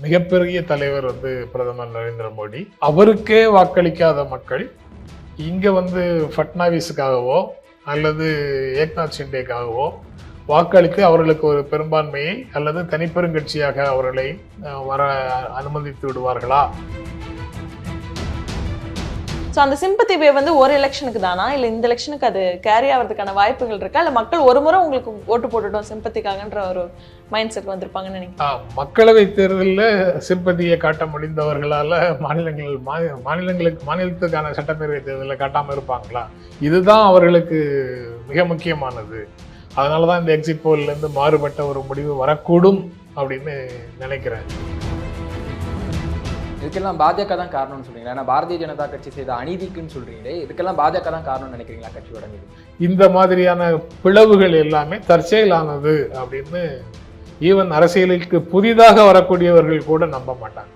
மிகப்பெரிய தலைவர் பிரதமர் நரேந்திர மோடி. அவருக்கே வாக்களிக்காத மக்கள் இங்க ஃபட்னாவிஸுக்காகவோ அல்லது ஏக்நாத் ஷிண்டேக்காகவோ வாக்களித்து அவர்களுக்கு ஒரு பெரும்பான்மையை அல்லது தனிப்பெருங்கட்சியாக அவர்களை வர அனுமதித்து விடுவார்களா? ஸோ அந்த சிம்பத்தி வே ஒரு எலெக்ஷனுக்கு தானா, இல்லை இந்த எலெக்ஷனுக்கு அது கேரி ஆகிறதுக்கான வாய்ப்புகள் இருக்கா, இல்லை மக்கள் ஒரு முறை உங்களுக்கு ஓட்டு போட்டுட்டோம் சிம்பத்திக்காகன்ற ஒரு மைண்ட் செட் வந்திருப்பாங்கன்னு நினைக்கிறேன்? மக்களவை தேர்தலில் சிம்பத்தியை காட்ட முடிந்தவர்களால மாநிலத்துக்கான சட்டப்பேரவை தேர்தலில் காட்டாமல் இருப்பாங்களா? இதுதான் அவர்களுக்கு மிக முக்கியமானது. அதனால தான் இந்த எக்ஸிட் போல்லேருந்து மாறுபட்ட ஒரு முடிவு வரக்கூடும் அப்படின்னு நினைக்கிறேன். இதுக்கெல்லாம் பாஜக தான் காரணம்னு சொல்றீங்களா? ஏன்னா பாரதிய ஜனதா கட்சி செய்த அநீதிக்குன்னு சொல்றீங்களே, இதுக்கெல்லாம் பாஜக தான் காரணம்னு நினைக்கிறீங்களா? கட்சியோட இந்த மாதிரியான பிளவுகள் எல்லாமே தற்செயலானது அப்படின்னு ஈவன் அரசியலுக்கு புதிதாக வரக்கூடியவர்கள் கூட நம்ப மாட்டாங்க.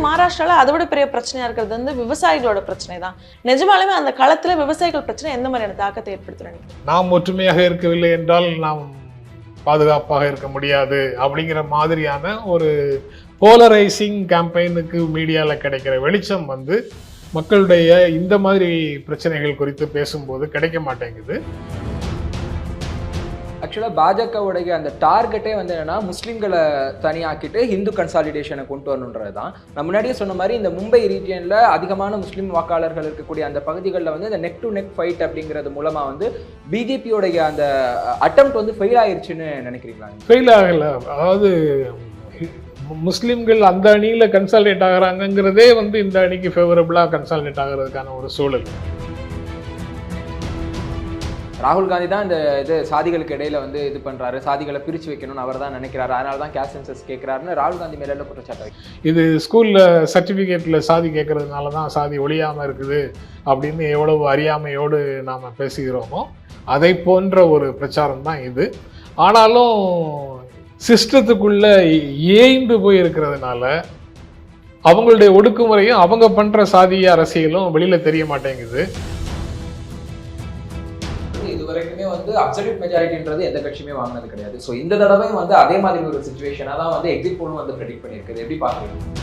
மகாராஷ்டிரால அதை விட பெரிய பிரச்சனையா இருக்கிறது விவசாயிகளோட பிரச்சனை தான். நிஜமாலுமே அந்த களத்துல விவசாயிகள் பிரச்சனை எந்த மாதிரியான தாக்கத்தை ஏற்படுத்துறேன்? நாம் ஒற்றுமையாக இருக்கவில்லை என்றால் நாம் பாதுகாப்பாக இருக்க முடியாது அப்படிங்கிற மாதிரியான ஒரு போலரைசிங் கேம்பெயினுக்கு மீடியாவில் கிடைக்கிற வெளிச்சம் மக்களுடைய இந்த மாதிரி பிரச்சனைகள் குறித்து பேசும்போது கிடைக்க மாட்டேங்குது. ஆக்சுவலாக பாஜகவுடைய அந்த டார்கெட்டே என்னன்னா முஸ்லீம்களை தனியாக்கிட்டு ஹிந்து கன்சாலிடேஷனை கொண்டு வரணுன்றது தான். நான் முன்னாடியே சொன்ன மாதிரி இந்த மும்பை ரீஜியனில் அதிகமான முஸ்லீம் வாக்காளர்கள் இருக்கக்கூடிய அந்த பகுதிகளில் இந்த நெக் டு நெக் ஃபைட் அப்படிங்கிறது மூலமாக பிஜேபியோடைய அந்த அட்டெம்ப்ட் ஃபெயில் ஆயிடுச்சுன்னு நினைக்கிறீங்களா? ஃபெயில் ஆகலை. அதாவது முஸ்லீம்கள் அந்த அணியில் கன்சாலிடேட் ஆகிறாங்கிறதே இந்த அணிக்கு ஃபேவரபுளாக கன்சாலிடேட் ஆகிறதுக்கான ஒரு சூழல். ராகுல் காந்தி தான் இந்த சாதிகளுக்கு இடையில இது பண்றாரு, சாதிகளை பிரிச்சு வைக்கணும்னு அவர் தான் நினைக்கிறாரு, அதனால தான் கேஸ்ட் சென்சஸ் கேட்கிறாருன்னு ராகுல் காந்தி மேல குற்றச்சாட்டு. இது ஸ்கூல்ல சர்டிபிகேட்ல சாதி கேட்கறதுனால தான் சாதி ஒழியாம இருக்குது அப்படின்னு எவ்வளவு அறியாமையோடு நாம பேசுகிறோமோ அதை போன்ற ஒரு பிரச்சாரம் தான் இது. ஆனாலும் சிஸ்டத்துக்குள்ள ஏய்ந்து போய் இருக்கிறதுனால அவங்களுடைய ஒடுக்குமுறையும் அவங்க பண்ற சாதிய அரசியலும் வெளியில தெரிய மாட்டேங்குது. இதுவரைக்குமே அப்சல்யூட் மெஜாரிட்டின்றது எந்த கட்சியுமே வாங்கினது கிடையாது. ஸோ இந்த தடவையும் அதே மாதிரி ஒரு சிச்சுவேஷனாக தான் எக்ஸிட் போலும் ப்ரெடிக்ட் பண்ணியிருக்குது. எப்படி பார்க்குறீங்க?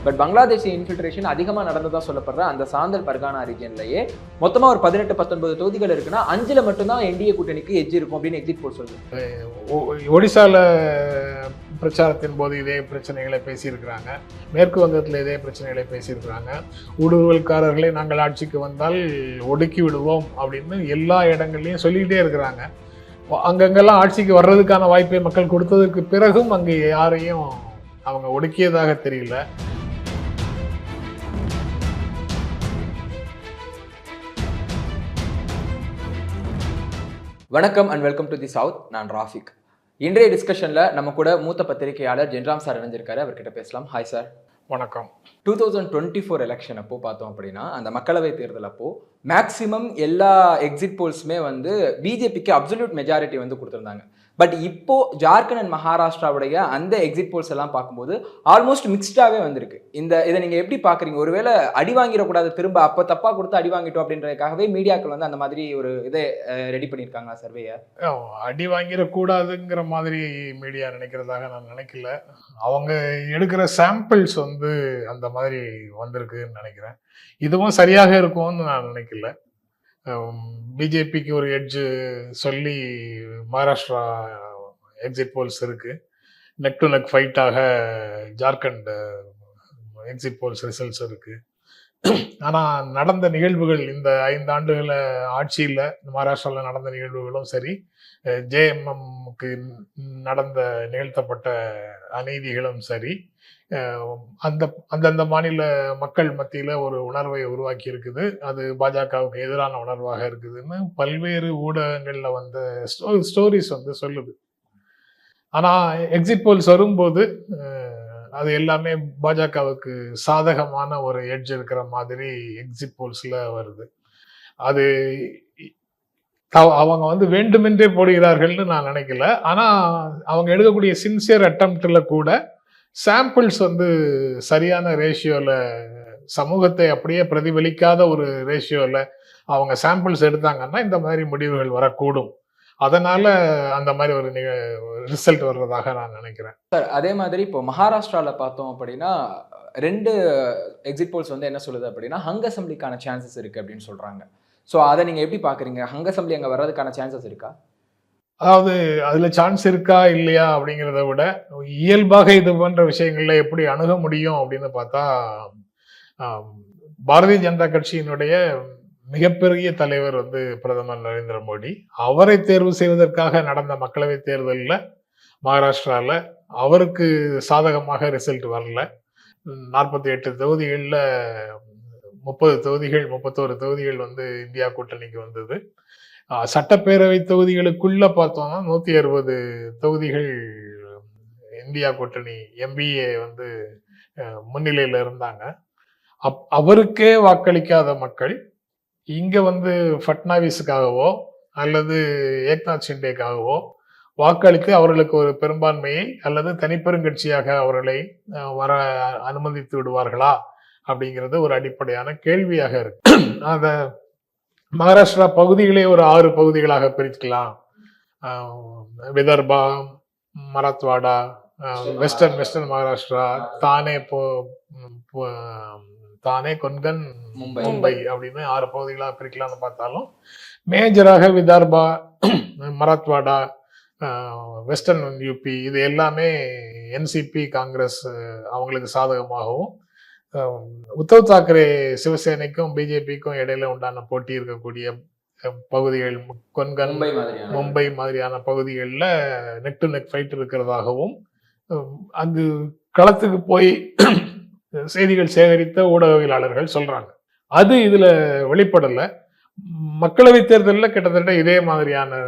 பட் பங்களாதேஷ் இன்ஃபில்ட்ரேஷன் அதிகமாக நடந்ததாக சொல்லப்படுற அந்த சாந்தல் பர்கானா ரீஜன்லேயே மொத்தமாக ஒரு 18-19 தொகுதிகள் இருக்குன்னா 5ல் மட்டும்தான் என்டிஏ கூட்டணிக்கு எட்ஜ் இருக்கும் அப்படின்னு எக்ஸிட் போல் சொல்லுது. ஒடிசால பிரச்சாரத்தின் போது இதே பிரச்சனைகளை பேசியிருக்கிறாங்க, மேற்கு வங்கத்தில் இதே பிரச்சனைகளை பேசியிருக்கிறாங்க. ஊடுருவல்காரர்களை நாங்கள் ஆட்சிக்கு வந்தால் ஒடுக்கி விடுவோம் அப்படின்னு எல்லா இடங்கள்லையும் சொல்லிக்கிட்டே இருக்கிறாங்க. அங்கங்கெல்லாம் ஆட்சிக்கு வர்றதுக்கான வாய்ப்பை மக்கள் கொடுத்ததுக்கு பிறகும் அங்கே யாரையும் அவங்க ஒடுக்கியதாக தெரியல. வணக்கம் and welcome to the south. நான் ராஃபிக். இன்றைய டிஸ்கஷனில் நம்ம கூட மூத்த பத்திரிகையாளர் ஜென்ராம் சார் இணைஞ்சிருக்காரு. அவர்கிட்ட பேசலாம். Hi sir. வணக்கம். 2024 எலெக்ஷன் அப்போ பார்த்தோம் அப்படின்னா அந்த மக்களவை தேர்தல் அப்போ மேக்சிமம் எல்லா எக்ஸிட் போல்ஸுமே பிஜேபிக்கு அப்சல்யூட் மெஜாரிட்டி கொடுத்துருந்தாங்க. பட் இப்போ ஜார்க்கண்ட் அண்ட் மகாராஷ்டிராவுடைய அந்த எக்ஸிட் போல்ஸ் எல்லாம் பார்க்கும்போது ஆல்மோஸ்ட் மிக்ஸ்டாகவே வந்திருக்கு. இதை நீங்கள் எப்படி பார்க்குறீங்க? ஒருவேளை அடி வாங்கிடக்கூடாது, திரும்ப அப்போ தப்பாக கொடுத்து அடி வாங்கிட்டோம் அப்படின்றதுக்காகவே மீடியாக்கள் அந்த மாதிரி ஒரு இதை ரெடி பண்ணியிருக்காங்களா சர்வேயை? அடி வாங்கிடக்கூடாதுங்கிற மாதிரி மீடியா நினைக்கிறதாக நான் நினைக்கல. அவங்க எடுக்கிற சாம்பிள்ஸ் அந்த மாதிரி வந்திருக்குன்னு நினைக்கிறேன். இதுவும் சரியாக இருக்கும்னு நான் நினைக்கல. பிஜேபிக்கு ஒரு எட்ஜு சொல்லி மகாராஷ்டிரா எக்ஸிட் போல்ஸ் இருக்கு. நெக் டு நெக் ஃபைட்டாக ஜார்க்கண்ட் எக்ஸிட் போல்ஸ் ரிசல்ட்ஸ் இருக்கு. ஆனால் நடந்த நிகழ்வுகள் இந்த 5 ஆண்டுகள ஆட்சியில் மகாராஷ்டிராவில் நடந்த நிகழ்வுகளும் சரி, ஜேஎம்எம்க்கு நிகழ்த்தப்பட்ட அநீதிகளும் சரி, அந்தந்த மாநில மக்கள் மத்தியில் ஒரு உணர்வை உருவாக்கி இருக்குது. அது பாஜகவுக்கு எதிரான உணர்வாக இருக்குதுன்னு பல்வேறு ஊடகங்களில் வந்த ஸ்டோரிஸ் சொல்லுது. ஆனால் எக்ஸிட் போல்ஸ் வரும்போது அது எல்லாமே பாஜகவுக்கு சாதகமான ஒரு எட்ஜ் இருக்கிற மாதிரி எக்ஸிட் போல்ஸ்ல வருது. அது அவங்க வேண்டுமென்றே போடுகிறார்கள்னு நான் நினைக்கல. ஆனா அவங்க எடுக்கக்கூடிய சின்சியர் அட்டம்ப்ட்ல கூட சாம்பிள்ஸ் சரியான ரேஷியோல, சமூகத்தை அப்படியே பிரதிபலிக்காத ஒரு ரேஷியோல அவங்க சாம்பிள்ஸ் எடுத்தாங்கன்னா இந்த மாதிரி முடிவுகள் வரக்கூடும் அதனால அந்த மாதிரி ஒரு ரிசல்ட் வர்றதாக நான் நினைக்கிறேன். சார் அதே மாதிரி இப்போ மகாராஷ்டிரால பார்த்தோம் அப்படின்னா 2 எக்ஸிட் போல்ஸ் வந்து என்ன சொல்லுது அப்படின்னா ஹங் அசம்பிளிக்கான சான்சஸ் இருக்கு அப்படின்னு சொல்றாங்க. ஸோ அதை நீங்க எப்படி பாக்குறீங்க? ஹங் அசம்பிளி அங்க வர்றதுக்கான சான்சஸ் இருக்கா? அதாவது அதுல சான்ஸ் இருக்கா இல்லையா அப்படிங்கிறத விட இயல்பாக இது போன்ற விஷயங்கள்ல எப்படி அணுக முடியும் அப்படின்னு பார்த்தா, பாரதிய ஜனதா கட்சியினுடைய மிகப்பெரிய தலைவர் வந்து பிரதமர் நரேந்திர மோடி. அவரை தேர்வு செய்வதற்காக நடந்த மக்களவை தேர்தலில் மகாராஷ்டிரால அவருக்கு சாதகமாக ரிசல்ட் வரல. 48 தொகுதிகளில் 30 தொகுதிகள் 31 தொகுதிகள் வந்து இந்தியா கூட்டணிக்கு வந்தது. சட்டப்பேரவை தொகுதிகளுக்குள்ள பார்த்தோம்னா 160 தொகுதிகள் இந்தியா கூட்டணி எம்பிஏ வந்து முன்னிலையில இருந்தாங்க. அவருக்கே வாக்களிக்காத மக்கள் இங்க வந்து ஃபட்னாவிஸுக்காகவோ அல்லது ஏக்நாத் ஷிண்டேக்காகவோ வாக்களித்து அவர்களுக்கு ஒரு பெரும்பான்மையை அல்லது தனிப்பெருங்கட்சியாக அவர்களை வர அனுமதித்து விடுவார்களா அப்படிங்கிறது ஒரு அடிப்படையான கேள்வியாக இருக்கு. அந்த மகாராஷ்டிரா பகுதிகளே ஒரு 6 பகுதிகளாக பிரிக்கலாம். விதர்பா, மராத்வாடா, வெஸ்டர்ன் மகாராஷ்டிரா, தானே, கொன்கன், மும்பை அப்படின்னு 6 பகுதிகளாக பிரிக்கலாம்னு பார்த்தாலும் மேஜராக விதர்பா, மராத்வாடா, வெஸ்டர்ன் யூபி இது எல்லாமே என்சிபி காங்கிரஸ் அவங்களுக்கு சாதகமாகவும், உத்தவ் தாக்கரே சிவசேனைக்கும் பிஜேபிக்கும் இடையில உண்டான போட்டி இருக்கக்கூடிய பகுதிகள் கொன்கன், மும்பை மாதிரியான பகுதிகளில் நெக் டு நெக் ஃபைட் இருக்கிறதாகவும் அங்கு களத்துக்கு போய் செய்திகள் சேகரித்த ஊடகவியலாளர்கள் சொல்றாங்க. அது இதுல வெளிப்படல. மக்களவை தேர்தலில் கிட்டத்தட்ட இதே மாதிரியான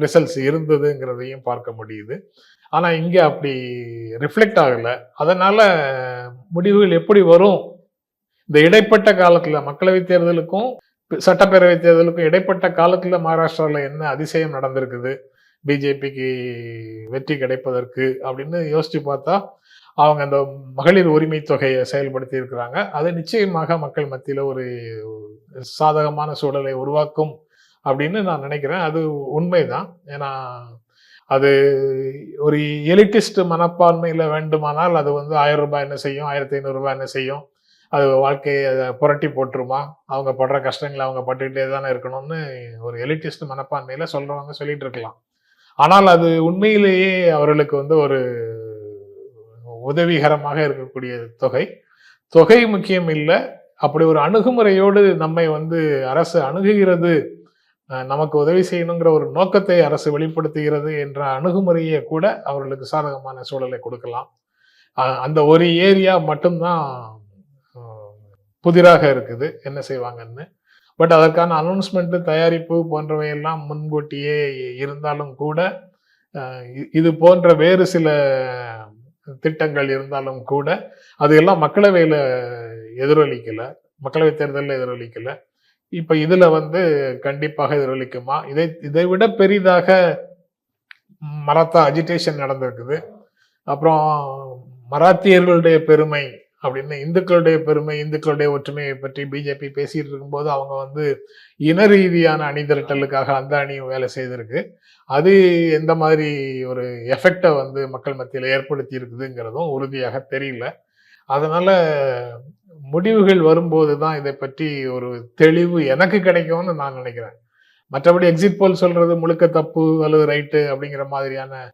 ரிசல்ட்ஸ் இருந்ததுங்கிறதையும் பார்க்க முடியுது. ஆனா இங்க அப்படி ரிஃப்ளெக்ட் ஆகல. அதனால முடிவுகள் எப்படி வரும்? இந்த இடைப்பட்ட காலத்துல மக்களவை தேர்தலுக்கும் சட்டப்பேரவை தேர்தலுக்கும் இடைப்பட்ட காலத்துல மகாராஷ்டிரால என்ன அதிசயம் நடந்திருக்குது பிஜேபிக்கு வெற்றி கிடைப்பதற்கு அப்படின்னு யோசிச்சு பார்த்தா, அவங்க அந்த மகளிர் உரிமை தொகையை செயல்படுத்தி இருக்கிறாங்க. அது நிச்சயமாக மக்கள் மத்தியில ஒரு சாதகமான சூழலை உருவாக்கும் அப்படின்னு நான் நினைக்கிறேன். அது உண்மைதான். ஏன்னா அது ஒரு எலிட்டிஸ்ட் மனப்பான்மையில வேண்டுமானால் அது வந்து 1000 ரூபாய் என்ன செய்யும், 1500 ரூபாய் என்ன செய்யும், அது வாழ்க்கையை புரட்டி போட்டுருமா, அவங்க படுற கஷ்டங்களை அவங்க பட்டுக்கிட்டே தானே இருக்கணும்னு ஒரு எலிட்டிஸ்ட் மனப்பான்மையில சொல்றவங்க சொல்லிட்டு இருக்கலாம். ஆனால் அது உண்மையிலேயே அவர்களுக்கு வந்து ஒரு உதவிகரமாக இருக்கக்கூடிய தொகை முக்கியம் இல்லை. அப்படி ஒரு அணுகுமுறையோடு நம்மை வந்து அரசு அணுகுகிறது, நமக்கு உதவி செய்யணுங்கிற ஒரு நோக்கத்தை அரசு வெளிப்படுத்துகிறது என்ற அணுகுமுறையை கூட அவர்களுக்கு சாதகமான சூழலை கொடுக்கலாம். அந்த ஒரு ஏரியா மட்டும்தான் புதிராக இருக்குது என்ன செய்வாங்கன்னு. பட் அதற்கான அனௌன்ஸ்மெண்ட், தயாரிப்பு போன்றவையெல்லாம் முன்கூட்டியே இருந்தாலும் கூட இது போன்ற வேறு சில திட்டங்கள் இருந்தாலும் கூட அது எல்லாம் மக்களவையில எதிரொலிக்கல, மக்களவை தேர்தலில் எதிரொலிக்கல. இப்ப இதுல வந்து கண்டிப்பாக எதிரொலிக்குமா? இதை விட பெரிதாக மராத்தா அஜிடேஷன் நடந்திருக்குது. அப்புறம் மராத்தியர்களுடைய பெருமை அப்படின்னு, இந்துக்களுடைய பெருமை, இந்துக்களுடைய ஒற்றுமையை பற்றி பிஜேபி பேசிட்டு இருக்கும்போது அவங்க வந்து இன ரீதியான அணி திரட்டலுக்காக அந்த அணியும் வேலை செய்திருக்கு. அது எந்த மாதிரி ஒரு எஃபெக்டை வந்து மக்கள் மத்தியில் ஏற்படுத்தி இருக்குதுங்கிறதும் உறுதியாக தெரியல. அதனால முடிவுகள் வரும்போது தான் இதை பற்றி ஒரு தெளிவு எனக்கு கிடைக்கும்னு நான் நினைக்கிறேன். மற்றபடி எக்ஸிட் போல் சொல்றது முழுக்க தப்பு அல்லது ரைட்டு அப்படிங்கிற மாதிரியான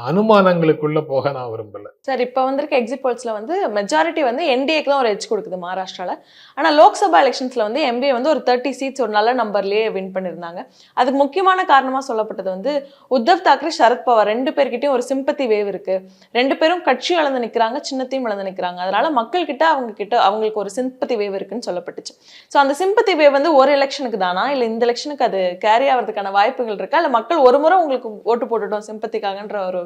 அனுமானங்களுக்குள்ள போக நான் விரும்பல. சார், இப்போ வந்திருக்க எக்ஸிட் போல்ஸ்ல வந்து மெஜாரிட்டி வந்து என்டிஏக்கு தான் ஒரு எட்ஜ் கொடுக்குது மகாராஷ்டிரால. ஆனா லோக்சபா எலெக்ஷன்ஸ்ல வந்து எம்பிஏ வந்து ஒரு 30 சீட்ஸ் ஒரு நல்ல நம்பர்லயே வின் பண்ணியிருந்தாங்க. அதுக்கு முக்கியமான காரணமா சொல்லப்பட்டது வந்து உத்தவ் தாக்கரே, சரத்பவார் 2 பேர்கிட்டயும் ஒரு சிம்பத்தி வேவ் இருக்கு. 2 பேரும் கட்சியும் இழந்து நிற்கிறாங்க, சின்னத்தையும் இழந்து நிற்கிறாங்க. அதனால மக்கள் கிட்ட அவங்களுக்கு ஒரு சிம்பத்தி வேவ் இருக்குன்னு சொல்லப்பட்டுச்சு. ஸோ அந்த சிம்பத்தி வேவ் வந்து ஒரு எலெக்ஷனுக்கு தானா, இல்லை இந்த எலெக்ஷனுக்கு அது கேரி ஆகிறதுக்கான வாய்ப்புகள் இருக்கா, இல்லை மக்கள் ஒரு முறை உங்களுக்கு ஓட்டு போட்டுட்டோம் சிம்பத்திக்காகன்ற ஒரு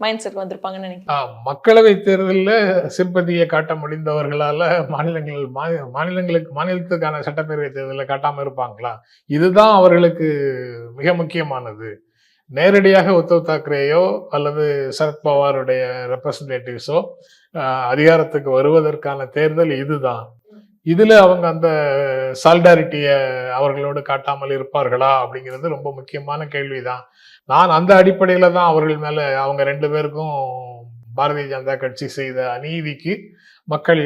மைண்ட் செட் வந்திருப்பாங்கன்னு நினைக்கிறேன். மக்களவை தேர்தலில் சிம்பதியை காட்ட முடிந்தவர்களால மாநிலத்துக்கான சட்டப்பேரவை தேர்தலில் காட்டாம இருப்பாங்களா? இதுதான் அவர்களுக்கு மிக முக்கியமானது. நேரடியாக உத்தவ் தாக்கரேயோ அல்லது சரத்பவாருடைய ரெப்ரசன்டேட்டிவ்ஸோ அதிகாரத்துக்கு வருவதற்கான தேர்தல் இதுதான். இதுல அவங்க அந்த சாலிடாரிட்டியை அவர்களோடு காட்டாமல் இருப்பார்களா அப்படிங்கிறது ரொம்ப முக்கியமான கேள்விதான். நான் அந்த அடிப்படையில தான் அவர்கள் மேல அவங்க 2 பேருக்கும் பாரதிய ஜனதா கட்சி செய்த அநீதிக்கு மக்கள்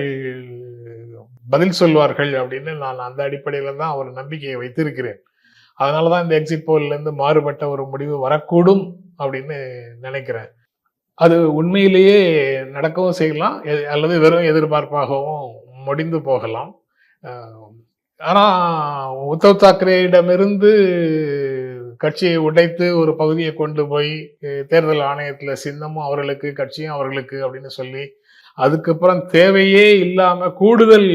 பதில் சொல்வார்கள் அப்படின்னு நான் அந்த அடிப்படையில தான் ஒரு நம்பிக்கையை வைத்திருக்கிறேன். அதனாலதான் இந்த எக்ஸிட் போல்ல இருந்து மாறுபட்ட ஒரு முடிவு வரக்கூடும் அப்படின்னு நினைக்கிறேன். அது உண்மையிலேயே நடக்கவும் செய்யலாம், அல்லது வெறும் எதிர்பார்ப்பாகவும் முடிந்து போகலாம். அஹ் ஆனா உத்தவ் தாக்கரேயிடமிருந்து கட்சியை உடைத்து ஒரு பகுதியை கொண்டு போய் தேர்தல் ஆணையத்துல சின்னமும் அவர்களுக்கு கட்சியும் அவர்களுக்கு அப்படின்னு சொல்லி அதுக்கப்புறம் தேவையே இல்லாம கூடுதல்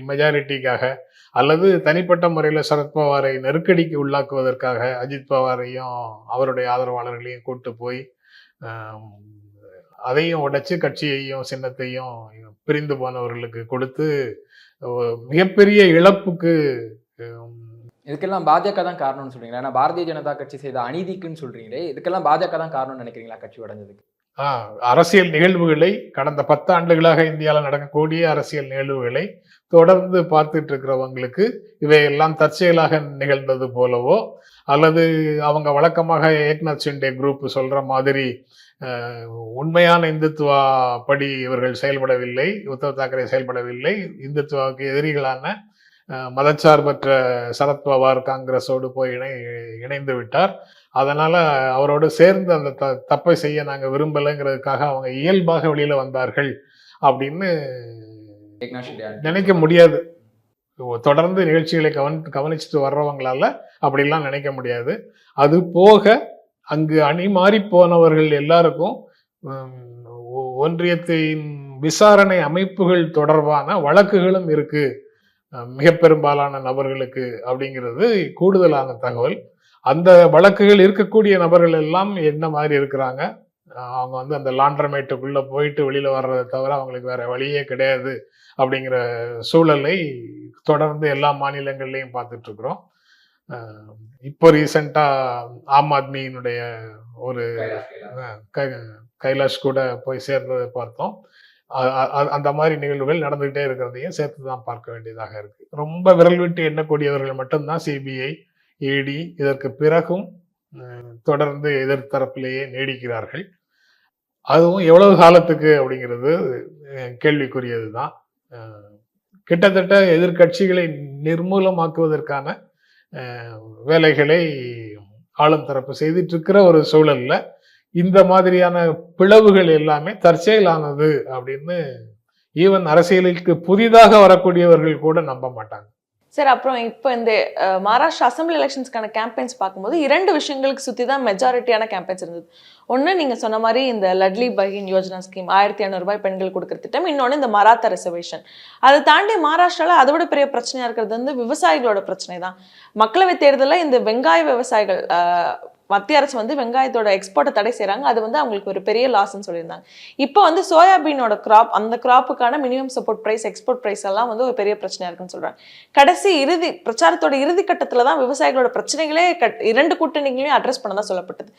மெஜாரிட்டிக்காக அல்லது தனிப்பட்ட முறையில சரத்பவாரை நெருக்கடிக்கு உள்ளாக்குவதற்காக அஜித் பவாரையும் அவருடைய ஆதரவாளர்களையும் கூட்டு போய் ஆம், அதையும் உடைச்சு கட்சியையும் சின்னத்தையும் பிரிந்து போனவர்களுக்கு கொடுத்து மிகப்பெரிய இழப்புக்கு ஆம், இதுக்கெல்லாம் பாஜக தான் காரணம்னு சொல்றீங்களா? ஏன்னா பாரதிய ஜனதா கட்சி செய்த அநீதிக்குன்னு சொல்றீங்களே, இதுக்கெல்லாம் பாஜக தான் காரணம்னு நினைக்கிறீங்களா கட்சி உடைஞ்சதுக்கு? அரசியல் நிகழ்வுகளை கடந்த 10 ஆண்டுகளாக இந்தியாவில் நடக்கக்கூடிய அரசியல் நிகழ்வுகளை தொடர்ந்து பார்த்துட்டு இருக்கிறவங்களுக்கு இவையெல்லாம் தற்செயலாக நிகழ்ந்தது போலவோ அல்லது அவங்க வழக்கமாக ஏக்நாத் ஷிண்டே குரூப் சொல்ற மாதிரி உண்மையான இந்துத்துவா படி இவர்கள் செயல்படவில்லை, உத்தவ் தாக்கரே செயல்படவில்லை, இந்துத்துவாவுக்கு எதிரிகளான மதச்சார்பற்ற சரத்பவார் காங்கிரஸோடு போய் இணைந்து விட்டார். அதனால அவரோடு சேர்ந்து அந்த தப்பை செய்ய நாங்க விரும்பலைங்கிறதுக்காக அவங்க இயல்பாக வெளியில வந்தார்கள் அப்படின்னு நினைக்க முடியாது. தொடர்ந்து நிகழ்ச்சிகளை கவனிச்சுட்டு வர்றவங்களால அப்படிலாம் நினைக்க முடியாது. அது போக அங்கு அணி மாறி போனவர்கள் எல்லாருக்கும் ஒன்றியத்தின் விசாரணை அமைப்புகள் தொடர்பான வழக்குகளும் இருக்கு மிக பெரும்பாலான நபர்களுக்கு அப்படிங்கிறது கூடுதலான தகவல். அந்த வழக்குகள் இருக்கக்கூடிய நபர்கள் எல்லாம் என்ன மாதிரி இருக்கிறாங்க, அவங்க அந்த லாண்ட்ரமேட்டுக்குள்ள போயிட்டு வெளியில வர்றதை தவிர அவங்களுக்கு வேற வழியே கிடையாது அப்படிங்கிற சூழலை தொடர்ந்து எல்லா மாநிலங்கள்லையும் பார்த்துட்டு இருக்கிறோம். இப்போ ரீசெண்டா ஆம் ஆத்மியினுடைய ஒரு கைலாஷ் கூட போய் சேர்ந்ததை பார்த்தோம். அந்த மாதிரி நிகழ்வுகள் நடந்துகிட்டே இருக்கிறதையும் சேர்த்து தான் பார்க்க வேண்டியதாக இருக்கு. ரொம்ப விரல் விட்டு எண்ணக்கூடியவர்கள் மட்டும்தான் சிபிஐ, இடி இதற்கு பிறகும் தொடர்ந்து எதிர்த்தரப்பிலேயே நீடிக்கிறார்கள். அதுவும் எவ்வளவு காலத்துக்கு அப்படிங்கிறது கேள்விக்குரியது தான். கிட்டத்தட்ட எதிர்கட்சிகளை நிர்மூலமாக்குவதற்கான வேலைகளை ஆளும் தரப்பு செய்துட்டு இருக்கிற ஒரு சூழல்ல இந்த மாதிரியான பிளவுகள் எல்லாமே தற்செயலானது அப்படின்னு ஈவன் அரசியலுக்கு புதிதாக வரக்கூடியவர்கள் கூட நம்ப மாட்டாங்க. சார், அப்புறம் இப்போ இந்த மகாராஷ்டிரா அசம்பிளி எலெக்ஷன்ஸ்க்கான கேம்பெயின்ஸ் பார்க்கும்போது 2 விஷயங்களுக்கு சுற்றி தான் மெஜாரிட்டியான கேம்பெயின்ஸ் இருந்தது. ஒன்று நீங்கள் சொன்ன மாதிரி இந்த லட்லி பஹின் யோஜனா ஸ்கீம் 1500 ரூபாய் பெண்கள் கொடுக்குற திட்டம், இன்னொன்று இந்த மராத்தா ரிசர்வேஷன். அதை தாண்டி மகாராஷ்டிராவில் அதை விட பெரிய பிரச்சனையாக இருக்கிறது விவசாயிகளோட பிரச்சனை தான். மக்களவை தேர்தலில் இந்த வெங்காய விவசாயிகள் மத்திய அரசு வெங்காயத்தோட எக்ஸ்போர்ட்டை தடை செய்கிறாங்க. அது அவங்களுக்கு ஒரு பெரிய லாஸ்ன்னு சொல்லியிருந்தாங்க. இப்போ சோயாபீனோட கிராப், அந்த கிராப்புக்கான minimum support price, export price எல்லாம் ஒரு பெரிய பிரச்சனையாக இருக்குன்னு சொல்கிறாங்க. கடைசி பிரச்சாரத்தோட இறுதி கட்டத்தில் தான் விவசாயிகளோட பிரச்சனைகளே 2 கூட்டணிகளையும் அட்ரஸ் பண்ண தான் சொல்லப்பட்டது.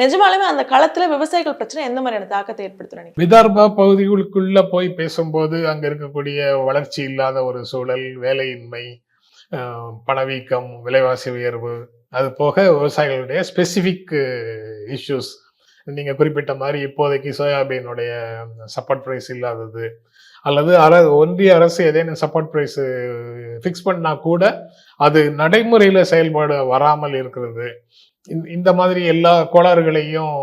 நிஜமாலுமே அந்த களத்தில் விவசாயிகள் பிரச்சனை எந்த மாதிரியான தாக்கத்தை ஏற்படுத்துறாங்க? விதர்பா பகுதிகளுக்குள்ள போய் பேசும்போது அங்க இருக்கக்கூடிய வளர்ச்சி இல்லாத ஒரு சூழல், வேலையின்மை, பணவீக்கம், விலைவாசி உயர்வு, அது போக விவசாயிகளுடைய ஸ்பெசிபிக் இஷ்யூஸ், நீங்க குறிப்பிட்ட மாதிரி இப்போதைக்கு சோயாபீனுடைய சப்போர்ட் பிரைஸ் இல்லாதது, அல்லது ஒன்றிய அரசு ஏதேனும் சப்போர்ட் பிரைஸ் ஃபிக்ஸ் பண்ணா கூட அது நடைமுறையில செயல்பாடு வராமல் இருக்கிறது. இந்த மாதிரி எல்லா கோளாறுகளையும்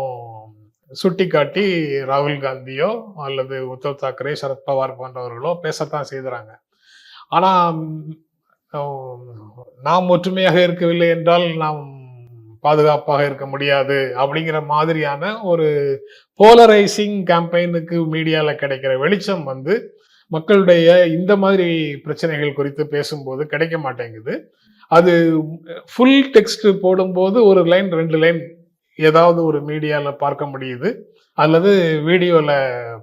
சுட்டி காட்டி ராகுல் காந்தியோ அல்லது உத்தவ் தாக்கரே, சரத்பவார் போன்றவர்களோ பேசத்தான் செய்கிறாங்க. ஆனா நாம் ஒற்றுமையாக இருக்கவில்லை என்றால் நாம் பாதுகாப்பாக இருக்க முடியாது அப்படிங்கிற மாதிரியான ஒரு போலரைசிங் கேம்பெயினுக்கு மீடியால கிடைக்கிற வெளிச்சம் மக்களுடைய இந்த மாதிரி பிரச்சனைகள் குறித்து பேசும்போது கிடைக்க மாட்டேங்குது. அது ஃபுல் டெக்ஸ்ட் போடும்போது ஒரு லைன் 2 லைன் ஏதாவது ஒரு மீடியால பார்க்க முடியுது, அல்லது வீடியோல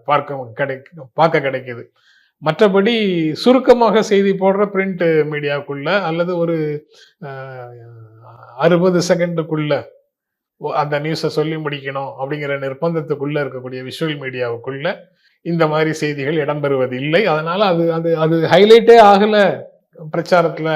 பார்க்க கிடைக்குது. மற்றபடி சுருக்கமாக செய்தி போடுற பிரிண்ட் மீடியாவுக்குள்ள அல்லது ஒரு 60 செகண்டுக்குள்ள அந்த நியூஸை சொல்லி முடிக்கணும் அப்படிங்கிற நிர்பந்தத்துக்குள்ள இருக்கக்கூடிய விஷுவல் மீடியாவுக்குள்ள இந்த மாதிரி செய்திகள் இடம்பெறுவது இல்லை. அதனால அது அது அது ஹைலைட்டே ஆகல பிரச்சாரத்துல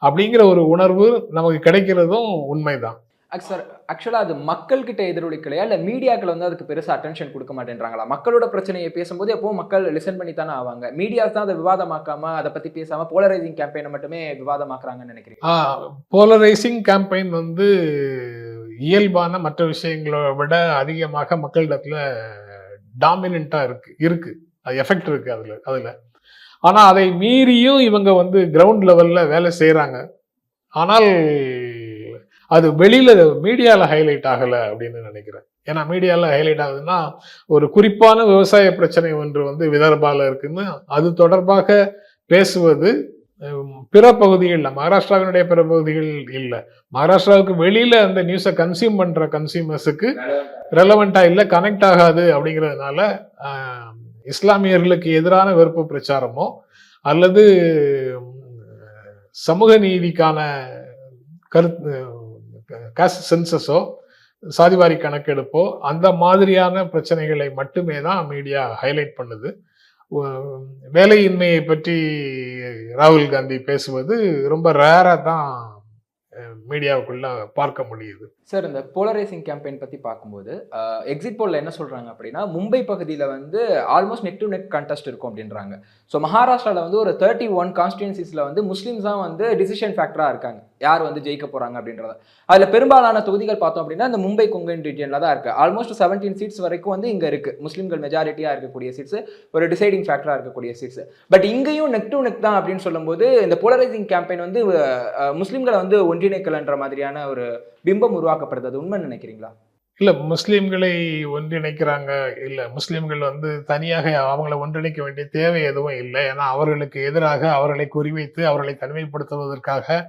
அப்படிங்கிற ஒரு உணர்வு நமக்கு கிடைக்கிறதும் உண்மைதான். சார், ஆக்சுவலாக அது மக்கள்கிட்ட எதிரொலிக்கலையா இல்லை மீடியாக்கள் வந்து அதுக்கு பெருசாக அட்டென்ஷன் கொடுக்க மாட்டேன்றாங்களா? மக்களோட பிரச்சனையை பேசும்போது எப்பவும் மக்கள் லிசன் பண்ணி தானே ஆவாங்க. மீடியாஸ் தான் அதை விவாதமாக்காம அதை பற்றி பேசாமல் போலரைசிங் கேம்பெயினை மட்டுமே விவாதமாக்குறாங்கன்னு நினைக்கிறீங்க? போலரைசிங் கேம்பெயின் வந்து இயல்பான மற்ற விஷயங்களை விட அதிகமாக மக்களிடத்துல டாமினண்டா இருக்கு அது எஃபெக்ட் இருக்கு அதுல. ஆனா அதை மீறியும் இவங்க வந்து கிரவுண்ட் லெவல்ல வேலை செய்யறாங்க. ஆனால் அது வெளியில மீடியால ஹைலைட் ஆகல அப்படின்னு நினைக்கிறேன். ஏன்னா மீடியால ஹைலைட் ஆகுதுன்னா ஒரு குறிப்பான விவசாய பிரச்சனை ஒன்று வந்து விதர்பால இருக்குன்னு அது தொடர்பாக பேசுவது பிற பகுதிகளில், மகாராஷ்டிராவினுடைய பிற பகுதிகள் இல்லை, மகாராஷ்டிராவுக்கு வெளியில அந்த நியூஸை கன்சியூம் பண்ற கன்சியூமர்ஸுக்கு ரெலவெண்டா இல்லை, கனெக்ட் ஆகாது. அப்படிங்கிறதுனால இஸ்லாமியர்களுக்கு எதிரான வெறுப்பு பிரச்சாரமோ அல்லது சமூக நீதிக்கான காஸ்ட் சென்சஸோ சாதிவாரி கணக்கெடுப்போ அந்த மாதிரியான பிரச்சனைகளை மட்டுமே தான் மீடியா ஹைலைட் பண்ணுது. வேலையின்மையை பற்றி ராகுல் காந்தி பேசுவது ரொம்ப ரேரா தான் மீடியாவுக்குள்ள பார்க்க முடியுது. சார், இந்த போலரைசிங் கேம்பெயின் பற்றி பார்க்கும்போது எக்ஸிட் போலில் என்ன சொல்கிறாங்க அப்படின்னா, மும்பை பகுதியில் வந்து almost neck to neck contest இருக்கும் அப்படின்றாங்க. ஸோ மகாராஷ்டிராவில் வந்து ஒரு 31 கான்ஸ்டியூன்சிஸில் வந்து முஸ்லீம்ஸ் தான் வந்து டிசிஷன் ஃபேக்டராக இருக்காங்க, யார் வந்து ஜெயிக்க போகிறாங்க அப்படின்றத. அதில் பெரும்பாலான தொகுதிகள் பார்த்தோம் அப்படின்னா இந்த மும்பை கொங்கன் ரீஜியனில் தான் இருக்குது. ஆல்மோஸ்ட் 17 சீட்ஸ் வரைக்கும் வந்து இங்கே இருக்குது. முஸ்லீம்கள் மெஜாரிட்டியாக இருக்கக்கூடிய சீட்ஸ், ஒரு டிசைடிங் ஃபேக்டராக இருக்கக்கூடிய சீட்ஸ். பட் இங்கேயும் நெக் டு நெக் தான் அப்படின்னு சொல்லும்போது இந்த போலரைசிங் கேம்பெயின் வந்து முஸ்லீம்களை வந்து ஒன்றிணைக்கலன்ற மாதிரியான ஒரு பிம்பம் உருவாக்கப்படுது. அது உண்மை நினைக்கிறீங்களா? இல்ல, முஸ்லீம்களை ஒன்றிணைக்கிறாங்க இல்ல, முஸ்லீம்கள் வந்து தனியாக அவங்களை ஒன்றிணைக்க வேண்டிய தேவை எதுவும் இல்லை. ஏன்னா அவர்களுக்கு எதிராக அவர்களை குறிவைத்து அவர்களை தனிமைப்படுத்துவதற்காக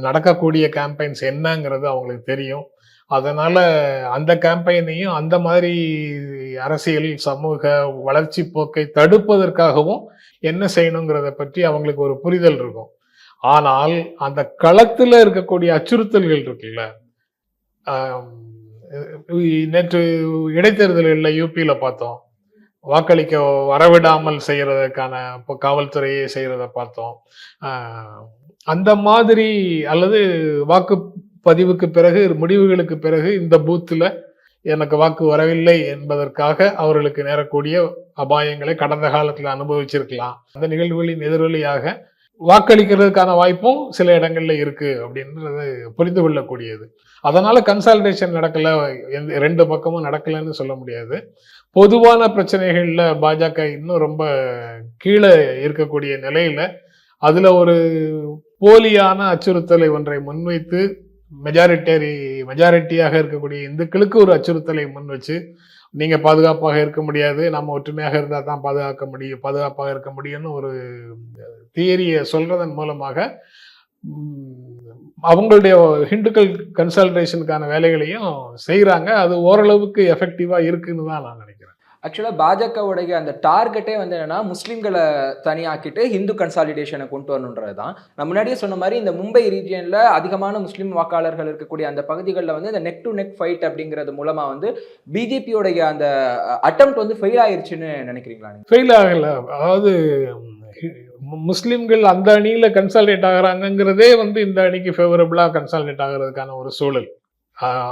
நடக்கக்கூடிய கேம்பெயின்ஸ் என்னங்கிறது அவங்களுக்கு தெரியும். அதனால அந்த கேம்பெயினையும் அந்த மாதிரி அரசியல் சமூக வளர்ச்சி போக்கை தடுப்பதற்காகவும் என்ன செய்யணுங்கிறத பற்றி அவங்களுக்கு ஒரு புரிதல் இருக்கும். ஆனால் அந்த களத்துல இருக்கக்கூடிய அச்சுறுத்தல்கள் இருக்குல்ல, நேற்று இடைத்தேர்தலில் யூபியில பார்த்தோம், வாக்களிக்க வரவிடாமல் செய்யறதுக்கான காவல்துறையே செய்யறத பார்த்தோம். அந்த மாதிரி அல்லது வாக்குப்பதிவுக்கு பிறகு முடிவுகளுக்கு பிறகு இந்த பூத்துல எனக்கு வாக்கு வரவில்லை என்பதற்காக அவர்களுக்கு நேரக்கூடிய அபாயங்களை கடந்த காலத்துல அனுபவிச்சிருக்கலாம். அந்த நிகழ்வுகளின் எதிரொலியாக வாக்களிக்கிறதுக்கான வாய்ப்பும் சில இடங்கள்ல இருக்கு அப்படின்றது புரிந்து கொள்ளக்கூடியது. அதனால கன்சாலிடேஷன் நடக்கல, ரெண்டு பக்கமும் நடக்கலன்னு சொல்ல முடியாது. பொதுவான பிரச்சனைகள்ல பாஜக இன்னும் ரொம்ப கீழே இருக்கக்கூடிய நிலையில அதுல ஒரு போலியான அச்சுறுத்தலை ஒன்றை முன்வைத்து மெஜாரிட்டியாக இருக்கக்கூடிய இந்துக்களுக்கு ஒரு அச்சுறுத்தலை முன் வச்சு நீங்க பாதுகாப்பாக இருக்க முடியாது, நம்ம ஒற்றுமையாக இருந்தா தான் பாதுகாப்பாக இருக்க முடியும்னு ஒரு தியரியை சொல்றதன் மூலமாக அவங்களுடைய ஹிந்துக்கள் கன்சல்டேஷனுக்கான வேலைகளையும் செய்யறாங்க. அது ஓரளவுக்கு எஃபெக்டிவா இருக்குன்னு தான் நான் நினைக்கிறேன். ஆக்சுவலாக பாஜகவுடைய அந்த டார்கெட்டே வந்து என்னன்னா முஸ்லீம்களை தனியாக்கிட்டு ஹிந்து கன்சாலிடேஷனை கொண்டு வரணுன்றது தான். நான் முன்னாடியே சொன்ன மாதிரி இந்த மும்பை ரீஜியனில் அதிகமான முஸ்லீம் வாக்காளர்கள் இருக்கக்கூடிய அந்த பகுதிகளில் வந்து இந்த நெக் டு நெக் ஃபைட் அப்படிங்கிறது மூலமா வந்து பிஜேபியோடைய அந்த அட்டெம்ப்ட் வந்து ஃபெயில் ஆயிருச்சுன்னு நினைக்கிறீங்களா? ஃபெயில் ஆகல, அதாவது முஸ்லிம்கள் அந்த அணியில கன்சாலிடேட் ஆகிறாங்கிறதே வந்து இந்த அணிக்கு ஃபேவரபிளா கன்சாலிடேட் ஆகிறதுக்கான ஒரு சூழல்.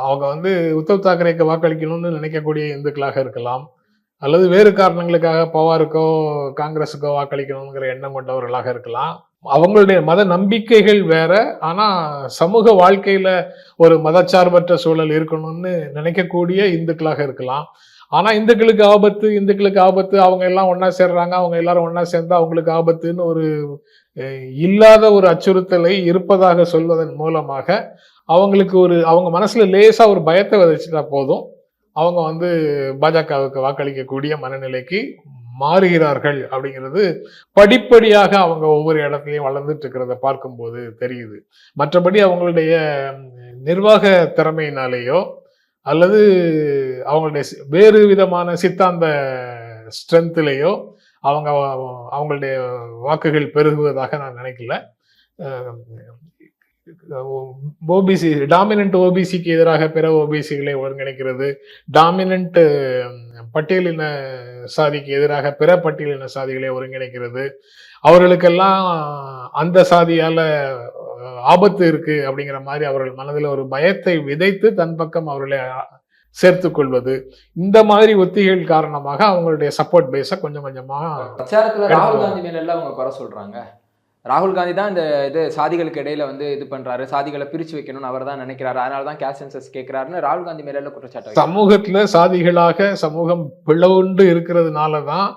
அவங்க வந்து உத்தவ் தாக்கரேக்கு வாக்களிக்கணும்னு நினைக்கக்கூடிய இந்துக்களாக இருக்கலாம், அல்லது வேறு காரணங்களுக்காக பவாருக்கோ காங்கிரஸுக்கோ வாக்களிக்கணுங்கிற எண்ணம் கொண்டவர்களாக இருக்கலாம். அவங்களுடைய மத நம்பிக்கைகள் வேற, ஆனா சமூக வாழ்க்கையில ஒரு மதச்சார்பற்ற சூழல் இருக்கணும்னு நினைக்கக்கூடிய இந்துக்களாக இருக்கலாம். ஆனா இந்துக்களுக்கு ஆபத்து, அவங்க எல்லாம் ஒன்னா சேர்றாங்க, அவங்க எல்லாரும் ஒன்னா சேர்ந்தா அவங்களுக்கு ஆபத்துன்னு ஒரு இல்லாத ஒரு அச்சுறுத்தலை இருப்பதாக சொல்வதன் மூலமாக அவங்களுக்கு அவங்க மனசுல லேசா ஒரு பயத்தை விதைச்சிட்டா போதும், அவங்க வந்து பாஜகவுக்கு வாக்களிக்கக்கூடிய மனநிலைக்கு மாறுகிறார்கள் அப்படிங்கிறது படிப்படியாக அவங்க ஒவ்வொரு இடத்துலையும் வளர்ந்துட்டு இருக்கிறத பார்க்கும்போது தெரியுது. மற்றபடி அவங்களுடைய நிர்வாக திறமையினாலேயோ அல்லது அவங்களுடைய வேறு விதமான சித்தாந்த ஸ்ட்ரென்த்லேயோ அவங்களுடைய வாக்குகள் பெருகுவதாக நான் நினைக்கல. ஓபிசி டாமினன்ட் ஓபிசிக்கு எதிராக பிற ஓபிசிகளை ஒருங்கிணைக்கிறது, டாமினன்ட் பட்டியலின சாதிக்கு எதிராக பிற பட்டியலின சாதிகளை ஒருங்கிணைக்கிறது, அவர்களுக்கெல்லாம் அந்த சாதியால ஆபத்து இருக்கு அப்படிங்கிற மாதிரி அவர்கள் மனதில் ஒரு பயத்தை விதைத்து தன் பக்கம் அவர்களை சேர்த்துக் கொள்வது, இந்த மாதிரி ஒத்திகள் காரணமாக அவங்களுடைய சப்போர்ட் பேஸ கொஞ்சம் கொஞ்சமா பிரச்சாரத்துல ராகுல் காந்தி மேல எல்லாம் அவங்க குறை சொல்றாங்க. ராகுல் காந்தி தான் இந்த இது சாதிகளுக்கு இடையில வந்து இது பண்றாரு, சாதிகளை பிரிச்சு வைக்கணும்னு அவர் தான் நினைக்கிறாரு, அதனாலதான் கேஸ்ட் சென்சஸ் கேட்கிறாருன்னு ராகுல் காந்தி மேல எல்லாம் குற்றச்சாட்டு. சமூகத்துல சாதிகளாக சமூகம் பிளவுண்டு இருக்கிறதுனாலதான்